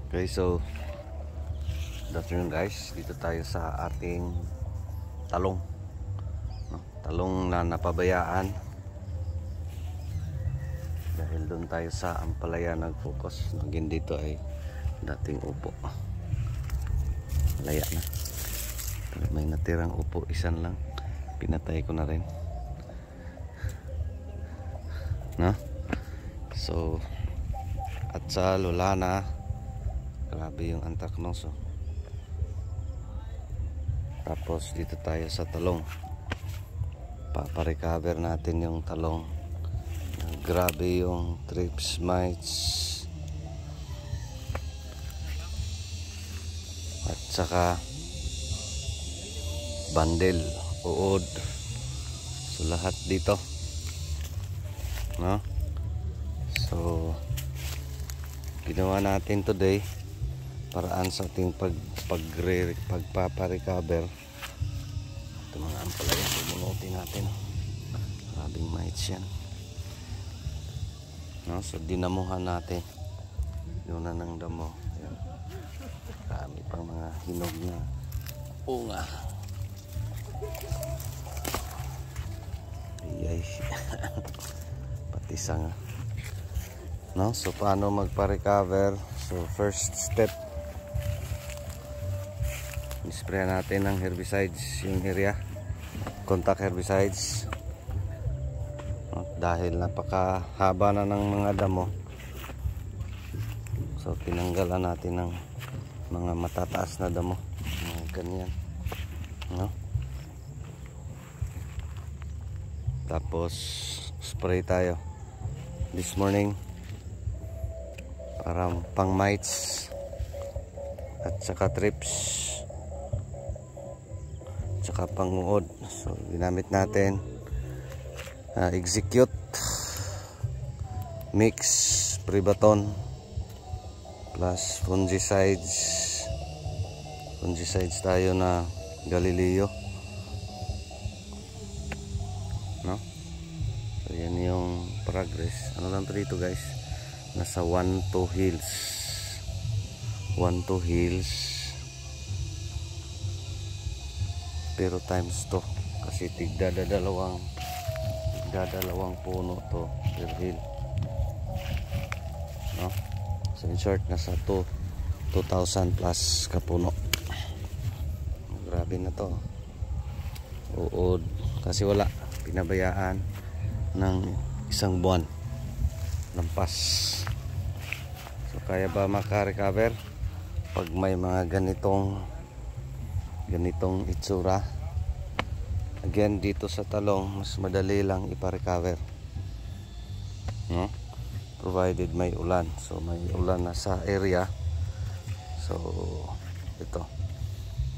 Okay, so good afternoon guys. Dito tayo sa ating talong, no? Talong na napabayaan dahil doon tayo sa Ampalaya nag-focus. Naging dito ay dating upo, malaya na. May natirang upo, isan lang, pinatay ko na rin, no? So at sa Lolana, grabe yung antraknoso. Tapos dito tayo sa talong, paparecover natin yung talong. Grabe yung thrips mites at saka bandel, uod. So lahat dito, no? So ginawa natin today paraan sa ating pagpaparecover. Ito mga ampalaya, bunutin natin. Maraming mites yan, no? So dinamuhan natin, yun na ng damo. Ayan. Marami pang mga hinog na unga. Ayay. Pati sanga, no? So paano magpa-recover? So first step, spray natin ng herbicides yung area, contact herbicides, no? Dahil napakahaba na ng mga damo, so tinanggalan natin ng mga matataas na damo, mga ganyan, no? Tapos spray tayo this morning para pang mites at saka thrips, saka panguod. So ginamit natin execute mix Privaton plus fungicides tayo na Galileo, no? So yan yung progress. Ano lang to dito guys, nasa 1-2 hills pero times 2 kasi tigdadalawang puno to per hill, no? So in short, nasa 2,000 plus kapuno. Grabe na to, uod, kasi wala, pinabayaan ng isang buwan, lampas. So kaya ba maka-recover pag may mga ganitong itsura? Again, dito sa talong mas madali lang ipa-recover, no? Provided may ulan. So may ulan na sa area, so ito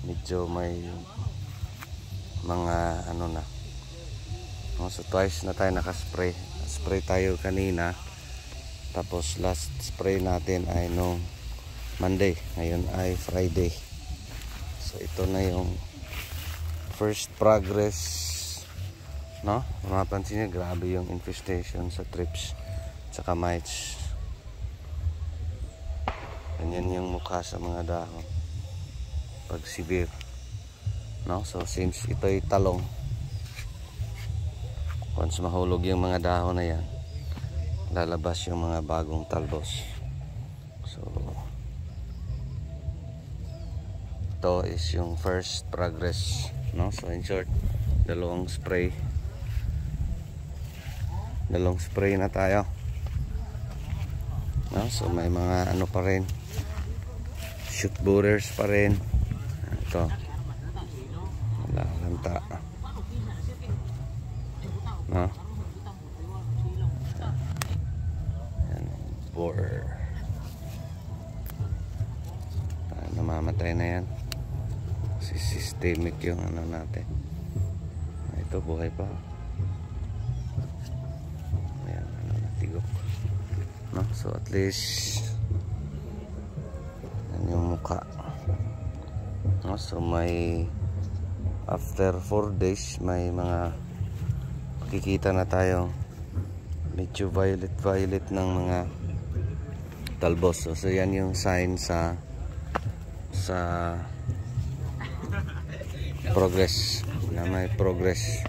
medyo may mga ano na, no? So twice na tayo nakaspray. Spray tayo kanina, tapos last spray natin ay nung Monday, ngayon ay Friday. So ito na yung first progress, no? Mapapansin niyo, grabe yung infestation sa thrips tsaka mites. Ganyan yung mukha sa mga dahon pag severe, no? So since ito ay talong, once mahulog yung mga dahon na yan, lalabas yung mga bagong talbos. So ito is yung first progress, no? So in short, dalawang spray na tayo, no? So may mga ano pa rin, shoot borers pa rin. Ito wala lanta, no? Yan, borer, namamatay na yan. Systemic yung ano natin. Ito buhay pa. Ayan, ano, natigok, no? So at least yan yung mukha, no? So may after 4 days may mga makikita na tayong medyo violet ng mga talbos. So yan yung sign sa progress, na may progress,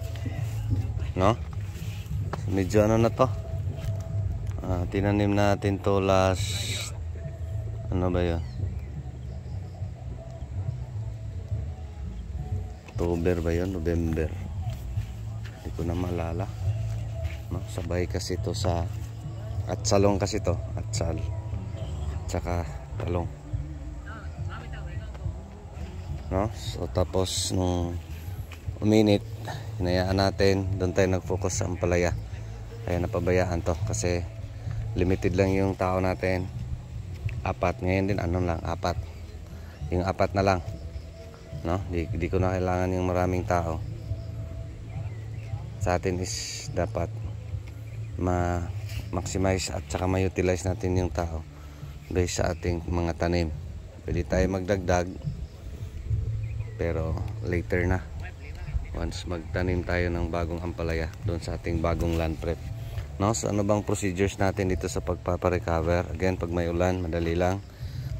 no? So, medyo ano na to, tinanim natin to last, ano ba yun, October ba yun, November, hindi ko na maalala, no? Sabay kasi to sa atsalong, kasi to atsal tsaka talong, no? So tapos nung uminit, hinayaan natin, doon tayo nag-focus sa ampalaya. Kaya napabayaan to kasi limited lang yung tao natin, 4 ngayon din, ano lang, 4, yung 4 na lang, no? Di ko na kailangan yung maraming tao. Sa atin is dapat ma-maximize at saka ma-utilize natin yung tao based sa ating mga tanim. Pwede tayo magdagdag pero later na, once magtanim tayo ng bagong ampalaya doon sa ating bagong land prep, no? So ano bang procedures natin dito sa pagpaparecover? Again, pag may ulan, madali lang.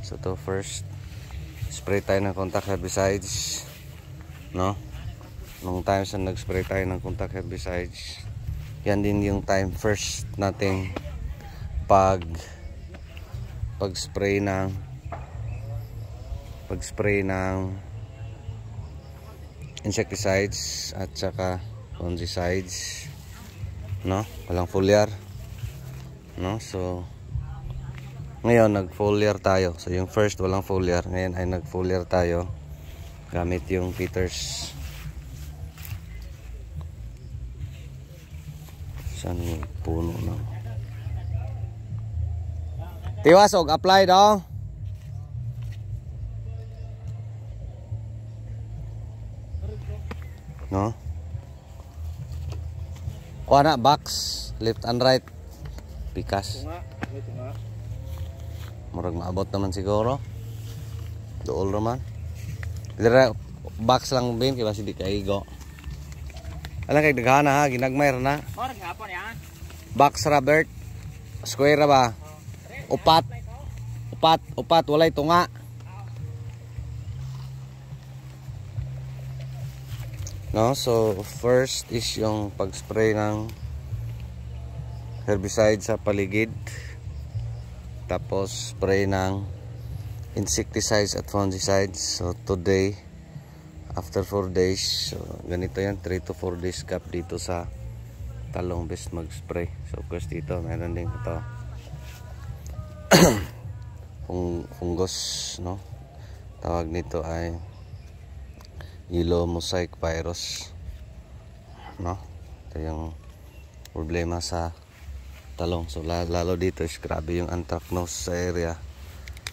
So to first, spray tayo ng contact herbicides, no? Nung times na nag-spray tayo ng contact herbicides, yan din yung time first nating pag-spray ng insecticides at saka fungicides, no? Walang foliar, no? So ngayon nag-foliar tayo. So yung first walang foliar, ngayon ay nag-foliar tayo gamit yung Peters. Saan yung puno na? Tiwas og apply daw. No? Kuha na box, left and right. Pikas. Murag maabot naman siguro. Dool naman. Dira box lang bin kay basi di kaigo. Ala kay daghana ha, ginagmay ra na. Murag hapon ya. Box Robert. Square ra ba? Upat walay tunga. No, so first is yung pag-spray ng herbicide sa paligid. Tapos spray ng insecticides at fungicides. So today, after 4 days, so ganito yan, 3 to 4 days gap dito sa talong best mag-spray. So of course dito, meron din ito fungus, no? Tawag nito ay yellow mosaic virus, no? Ito yung problema sa talong. So lalo dito is grabe yung anthracnose sa area.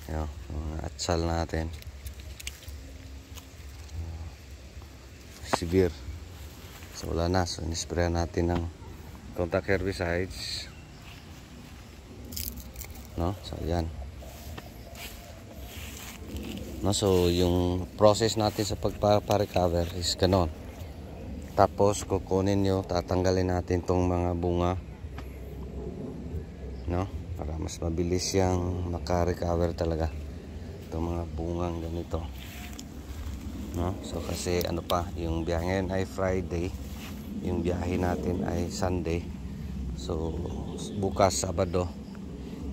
Yung mga atsal natin severe. So wala na, so inispray natin ng contact herbicides, no? So yan, no? So yung process natin sa pagpaparecover is ganon. Tapos kukunin nyo, tatanggalin natin tong mga bunga, no? Para mas mabilis yang makarecover talaga itong mga bungang ganito, no? So kasi ano pa, yung biyahe ngayon ay Friday, yung biyahe natin ay Sunday. So bukas Sabado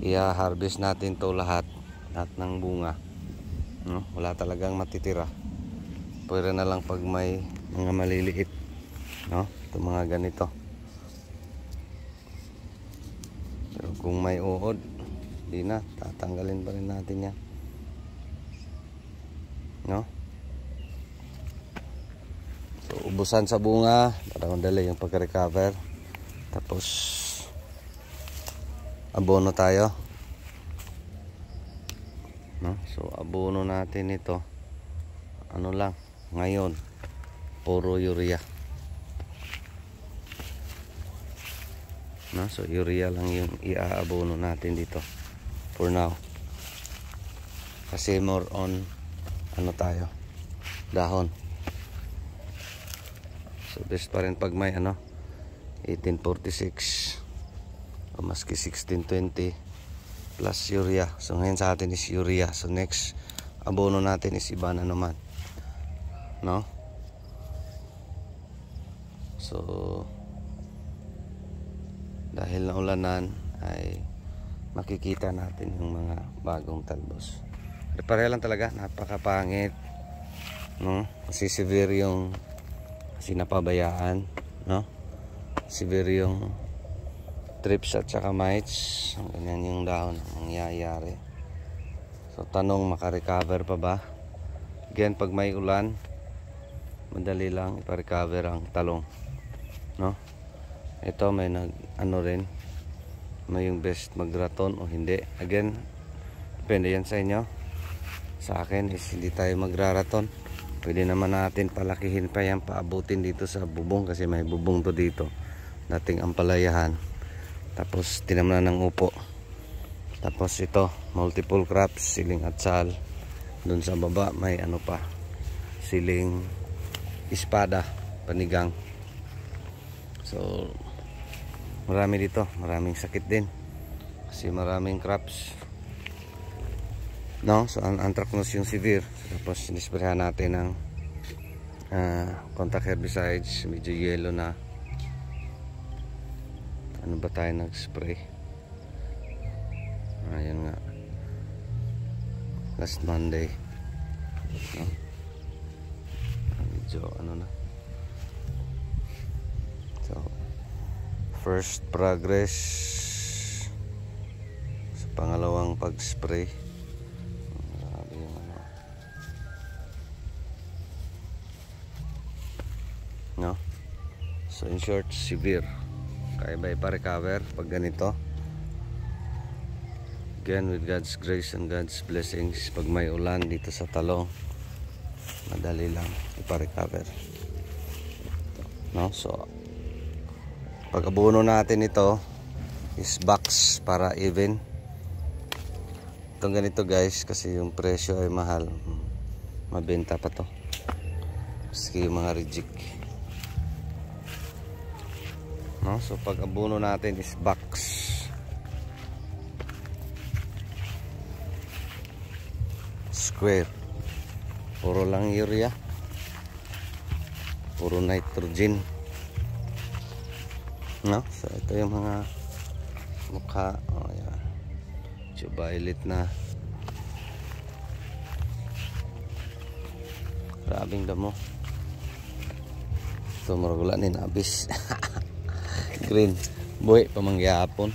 i-harvest natin to lahat ng bunga, no? Wala talagang matitira. Pwede na lang pag may mga maliliit, no? Ito mga ganito. Pero kung may uod, di na, tatanggalin pa rin natin yan, no? So ubusan sa bunga para madali yung pag-recover. Tapos abono tayo, no? So abono natin ito, ano lang ngayon, puro urea, no? So urea lang yung iaabono natin dito for now, kasi more on ano tayo, dahon. So best pa rin pag may ano 1846 o maski 1620, plus urea. So ngayon sa atin is urea. So next abono natin is iba na naman, no? So dahil naulanan ay makikita natin yung mga bagong talbos. Pareho lang talaga, napakapangit, no? Kasi severe yung napabayaan, no? Severe yung trips at saka mites. Ganyan yung dahon ang mangyayari. So tanong, makarecover pa ba? Again, pag may ulan, madali lang iparecover ang talong, no? Ito may ano rin, may yung best magraton o hindi. Again, depende yan sa inyo. Sa akin is hindi tayo magraraton. Pwede naman natin palakihin pa yan, paabutin dito sa bubong, kasi may bubong to dito, dating ampalayahan. Tapos tinamnan ng upo. Tapos ito, multiple crops, siling atsal. Doon sa baba may ano pa, siling espada, panigang. So marami dito, maraming sakit din kasi maraming crops, no? So anthracnose yung severe. So, tapos sinisprehan natin ng contact herbicides, medyo yellow na. Ano ba tayo nag-spray? Ayun nga, last Monday, no? Medyo ano na. So first progress sa pangalawang pag-spray. Grabe yung ano, no? So in short, severe. Kaya ba ipa-recover pag ganito? Again, with God's grace and God's blessings, pag may ulan dito sa talong, madali lang ipa-recover, no? So pag abono natin ito is box para even. Itong ganito guys, kasi yung presyo ay mahal, mabenta pa to maski yung mga reject, no? So pag abono natin is box. Square. Puro lang urea, puro nitrogen, no? So ito yung mga mukha. Oh yan, so violet na, grabing damo. Ito maragula ni nabis. Green buhay pamangyapon.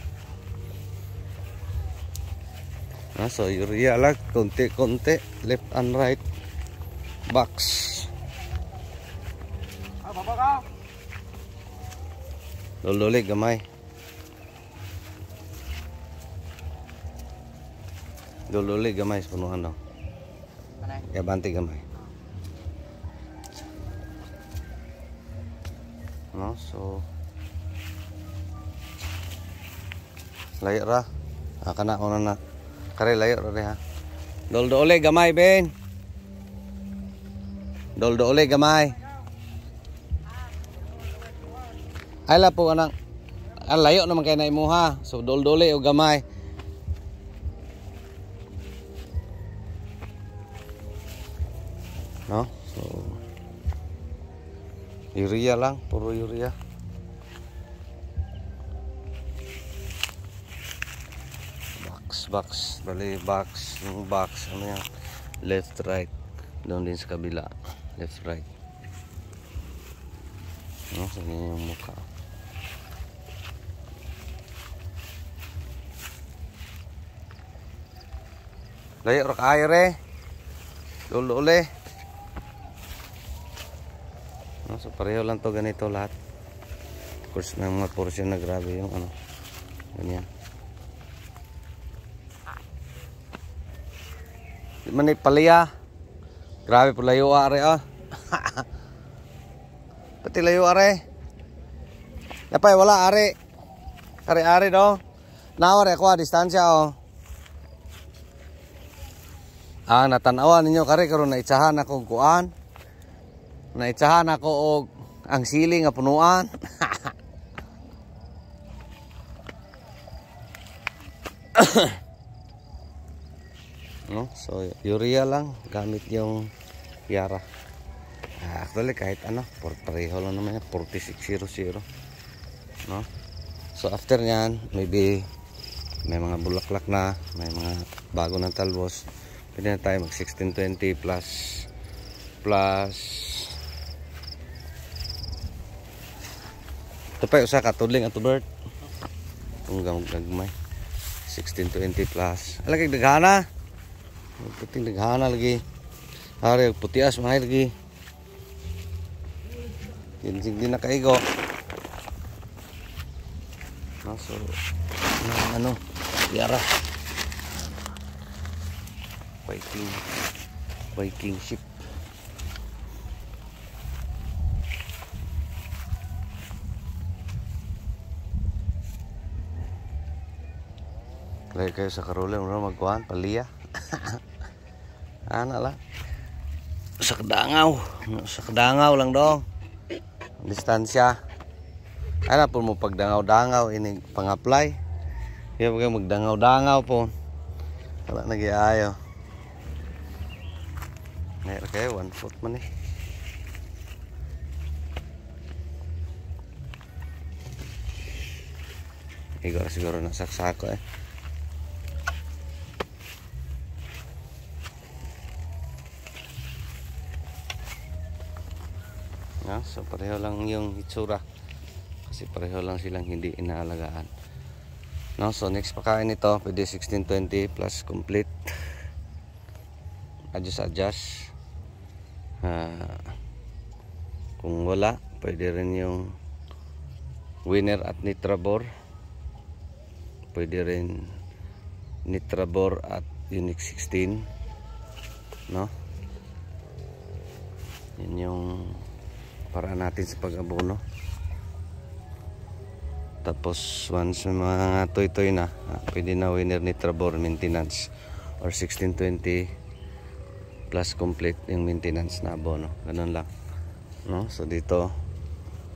So urea lang, konti-konti, left and right box. Lululi gamay. Lululi gamay sa punuan daw. Kaya banti gamay. No, so layo ra. Kana una na. Kare layo ra ha. Doldo ole gamay ben. Doldo ole gamay. Ala po anang layo naman kay na imuha. So doldo ole o gamay. No? So urea lang, puro urea. Box, bali box, yung box, ano yan, left right, doon din sa kabila, left right, no? So yun yung mukha. Layo rak aire, lolo ule, no? So pareho lang to, ganito lahat. Of course may mga portion na grabe yung ano, ganyan. Di man ipaliya. Grabe po layo are ah. Pati layo are. Napay wala are. Are do. Nawar ako distansya oh. Natanawan ninyo kare karon naitsahan ako kuan. Naitsahan ako og ang sili nga punuan. no? So urea lang gamit yung Yara. Actually kahit ano, pareho lang naman yan, 4600, no? So after nyan, maybe may mga bulaklak na, may mga bago ng talbos, pwede na tayo mag 1620 plus ito pa usa ka tudling ato Bert tunggang gagmay 1620 plus alagay daghana puting daghana lagi hari putias mahay lagi hindi na kaigo no, so ano Yara Viking ship. Lagi kayo sa karole mo magkuhan paliya. Ana lang. Sa Kadangaw lang dong. Distansya. Ana po mo pagdangaw-dangaw ini pang-apply. Kaya kayo magdangaw-dangaw po. Wala nagiayo. Ngayon kayo 1 foot man eh. Siguro nasaksako eh. No, so pareho lang yung itsura kasi pareho lang silang hindi inaalagaan. No, so next pakain nito pwede 1620 plus complete. Adjust. Kung wala, pwede rin yung winner at Nitrabor. Pwede rin Nitrabor at Unique 16. No? Yan yung paraan natin sa pag-abono. Tapos once mga toy na, pwede na winner Nitrabor maintenance or 1620 plus complete yung maintenance na abono. Ganun lang. No? So dito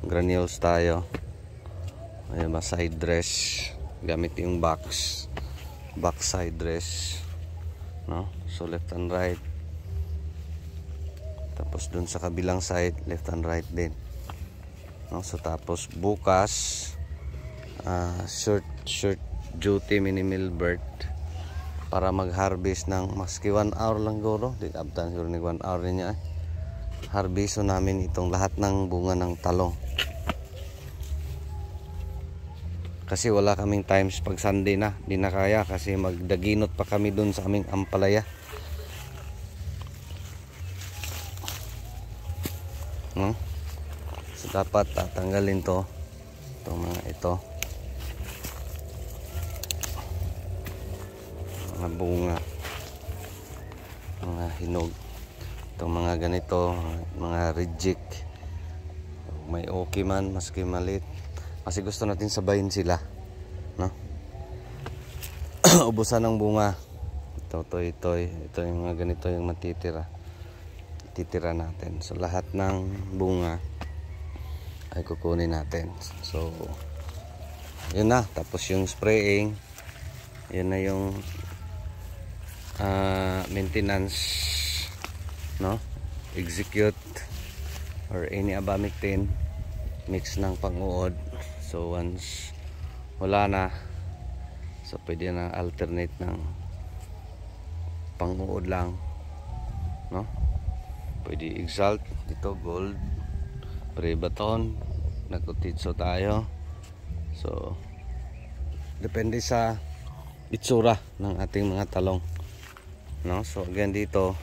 granules tayo. Ayan, side dress gamit yung back side dress, no? So left and right, tapos dun sa kabilang side left and right din, no? So tapos bukas short duty minimal bird para mag-harvest ng maski 1 hour lang guro, di abtan siguro ni 1 hour niya eh. Harvest namin itong lahat ng bunga ng talong. Kasi wala kaming times pag Sunday na, di na kaya kasi magdaginot pa kami dun sa aming ampalaya. No? So dapat tatanggalin to, itong mga ito, mga bunga, mga hinog, itong mga ganito, mga reject, may okay man maski malit. Kasi gusto natin sabayin sila, no? Ubusan ng bunga. Ito yung mga ganito yung matitira. Titira natin. So lahat ng bunga ay kukunin natin. So yun na. Tapos yung spraying, yun na yung maintenance, no? Execute or any abamectin mix ng pang-uod. So once wala na, so pwede na alternate ng pang-uod lang, no? Pwede exalt dito, gold, pre-baton, nagkutitso tayo. So depende sa itsura ng ating mga talong, no? So again dito,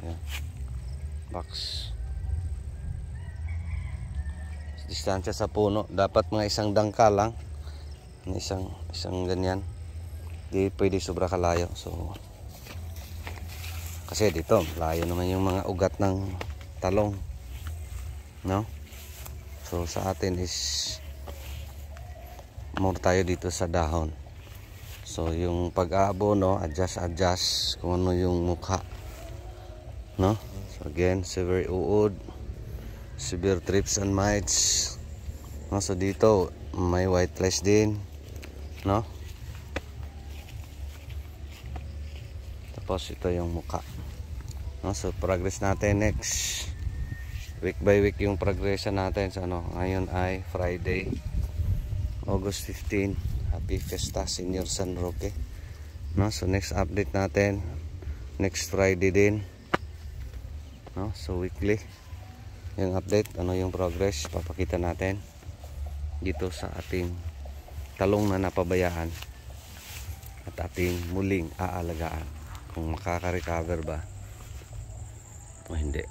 yeah, box distansya sa puno dapat mga isang dangka lang, isang ganyan, di pwede sobra kalayo. So kasi dito layo naman yung mga ugat ng talong, no? So sa atin is more tayo dito sa dahon. So yung pag-aabono, adjust kung ano yung mukha, no? So again, severe uod, severe thrips and mites, no? So dito may white flies din, no? Tapos ito yung muka. No, so progress natin next week by week yung progression natin sa ngayon ay Friday, August 15. Happy Fiesta Senior San Roque. No, so next update natin next Friday din. No, so weekly yung update, yung progress papakita natin dito sa ating talong na napabayaan at ating muling aalagaan kung makaka-recover ba o hindi.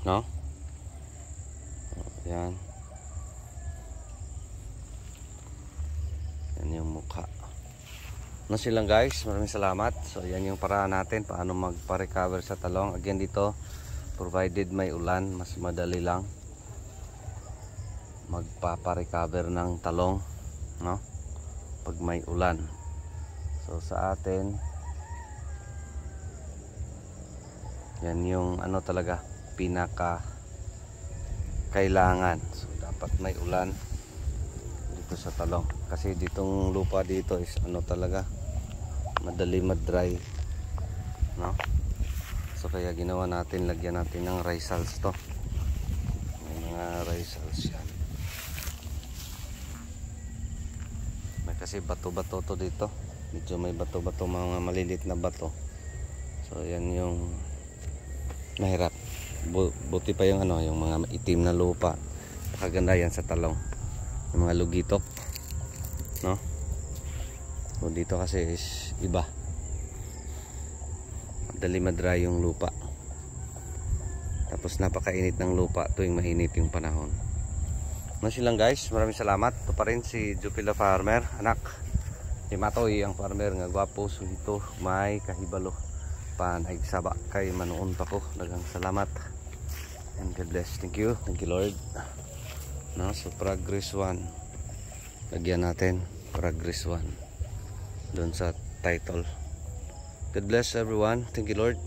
No? Yan. Yan yung mukha. No, silang guys, maraming salamat. So yan yung paraan natin paano magpa-recover sa talong. Again dito, provided may ulan, mas madali lang magpapa-recover ng talong, no? Pag may ulan. So sa atin yan yung talaga pinaka kailangan. So dapat may ulan dito sa talong kasi ditong lupa dito is talaga madali mag-dry, no? So kaya ginawa natin, lagyan natin ng risals to. May mga risals yan. May kasi bato-bato to dito. Medyo may bato-bato, mga malilit na bato. So yan yung mahirap. Buti pa yung yung mga itim na lupa. Nakaganda yan sa talong. Yung mga lugitok, no? O dito kasi is iba. Madali madry yung lupa. Tapos napakainit ng lupa tuwing mainit yung panahon. No, silang guys, maraming salamat. Ito pa rin si Jupila Farmer, anak ni Matoy ang farmer nga gwapo, suhito, may kahibalo panagsaba kay manuon pa ko. Daghang salamat and God bless. Thank you Lord. No, so progress 1, lagyan natin progress 1 doon sa title. God bless everyone. Thank you Lord.